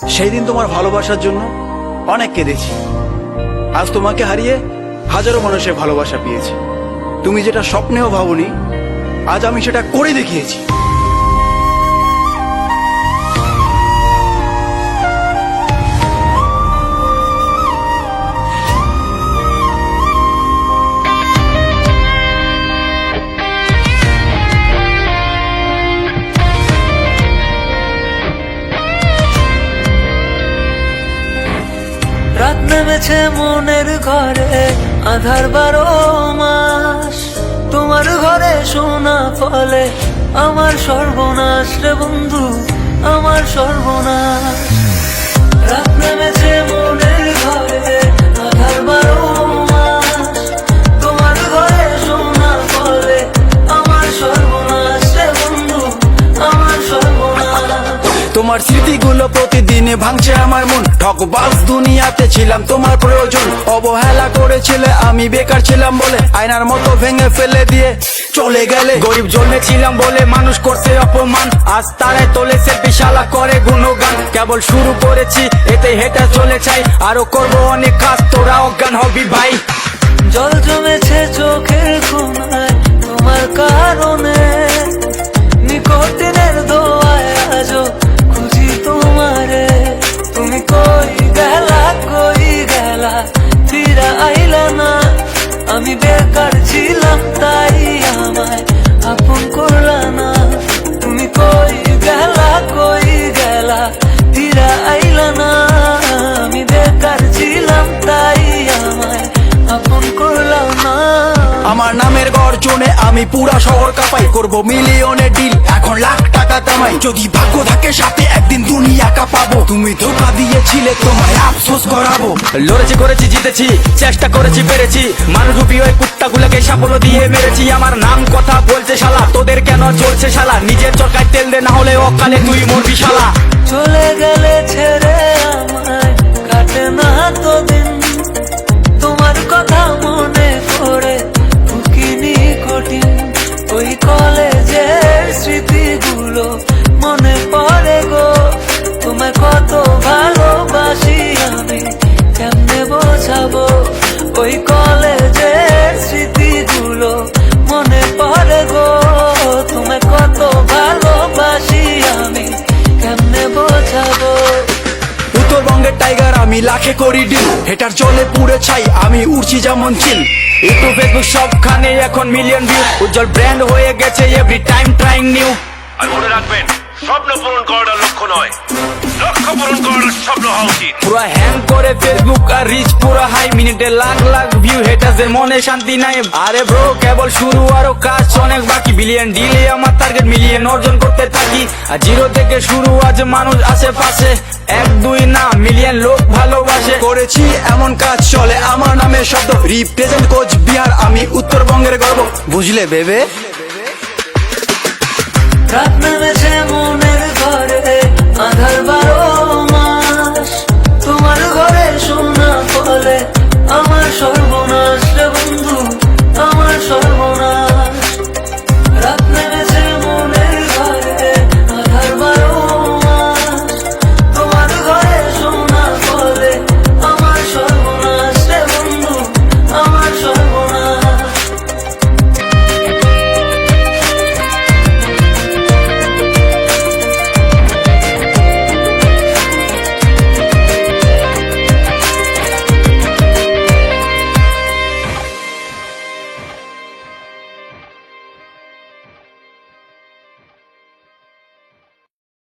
সেই দিন তোমার ভালোবাসার জন্য অনেক কেঁদেছি। আজ তোমাকে হারিয়ে হাজারো মানুষের ভালোবাসা পেয়েছি। তুমি যেটা স্বপ্নেও ভাবনি, আজ আমি সেটা করে দেখিয়েছি। রাত নেমেছে মনের ঘরে, আধার 12 মাস। তোমার ঘরে শোনা ফলে আমার সর্বনাশ রে বন্ধু, আমার সর্বনাশ। রাত নেমেছে মনের ঘরে, আধার 12 মাস। তোমার ঘরে শোনা ফলে আমার সর্বনাশ রে বন্ধু, আমার সর্বনাশ। তোমার স্মৃতিগুলো প্রতিদিনে ভাঙছে আমার মন। ঠকবাজ দুনিয়াতে ছিলাম তোমার প্রয়োজন। অবহেলা করেছিলে, আমি বেকার ছিলাম বলে আয়নার মতো ভেঙে ফেলে দিয়ে চলে গেলে। গরিব জন্মেছিলাম বলে মানুষ করছে অপমান, আজ তারাই তোলেছে বিশালা করে গুণগান। কেবল শুরু করেছি, এতে হেঁটে চলে চাই, আরো করবো অনেক কাজ, তোরা অজ্ঞান হবি ভাই। জল জমেছে চোখের কোণায় তোমার কারণে, নিকটিনের দোয়ায় আজও খুঁজি তোমারে। তুমি কই গেলা, ফিরা আইলা না। আমি বেকার ছিলাম তাই আমায় আপন করলা না। তুমি কই গেলা, ফিরা আইলা না। আমি বেকার ছিলাম তাই আমায় আপন করলা না। আমার নামের গর্জনে আমি পুরা শহর কাঁপাই। করবো মিলিয়নের ডিল, এখন লাখ টাকা কামাই। যদি ভাগ্য থাকে সাথে, একদিন দুনিয়া কাঁপাবো। তুমি ধোকা দিয়েছিলে, তোমায় আফসোস করাবো। লড়েছি করেছি জিতেছি, চেষ্টা করেছি পেরেছি, মানুষ রূপী ওই কুত্তাগুলোকে সাফল্য দিয়ে মেরেছি। আমার নাম কথা বলছে শালা, তোদের কেন চলছে শালা? নিজের চরকায় তেল দে, না হলে অকালে তুই মরবি শালা। চলে গেলে ছেড়ে আমায় কাটে না তো দিন, তোমার কথা মনে করে ফুকিনি কঠিন। ওই কলেজের স্মৃতিগুলো মনে পড়ে গো, তোমায় কত ভালোবাসি আমি কেমনে বোঝাবো। ওই কলেজের স্মৃতিগুলো মনে পড়ে গো, তোমায় কত ভালোবাসি আমি কেমনে বোঝাবো। উত্তরবঙ্গের টাইগার আমি, লাখে করি ডিল। হেটার চলে পুড়ে ছাই, আমি উড়ছি যেমন চিল। ইউটিউব ফেসবুক সবখানে এখন মিলিয়ন ভিউ, উজ্জ্বল ব্র্যান্ড হয়ে গেছে এভরি টাইম ট্রাইং নিউ। আর মনে রাখবেন, স্বপ্ন পূরণ করাটা লক্ষ্য নয়, লক্ষ্য পূরণ করাটা স্বপ্ন হওয়া উচিত। পুরো হ্যাং করে ফেসবুক আর রিচ পুরো হাই, মিনিটে লাখ লাখ ভিউ, হেটারদের মনে শান্তি নাই। আরে ব্রো কেবল শুরু, আরো কাজ অনেক বাকি। বিলিয়ন ডিলে আমার টার্গেট, মিলিয়ন অর্জন করতে থাকি। আর জিরো থেকে শুরু, আজ মানুষ আশেপাশে, 1 2 না মিলিয়ন লোক ভালোবাসে। করেছি এমন কাজ চলে আমার নামে শব্দ। রিপ্রেজেন্ট কোচ বিহার, আমি উত্তরবঙ্গের গর্ব। বুঝলে বেবে? রাত নেমেছে মনে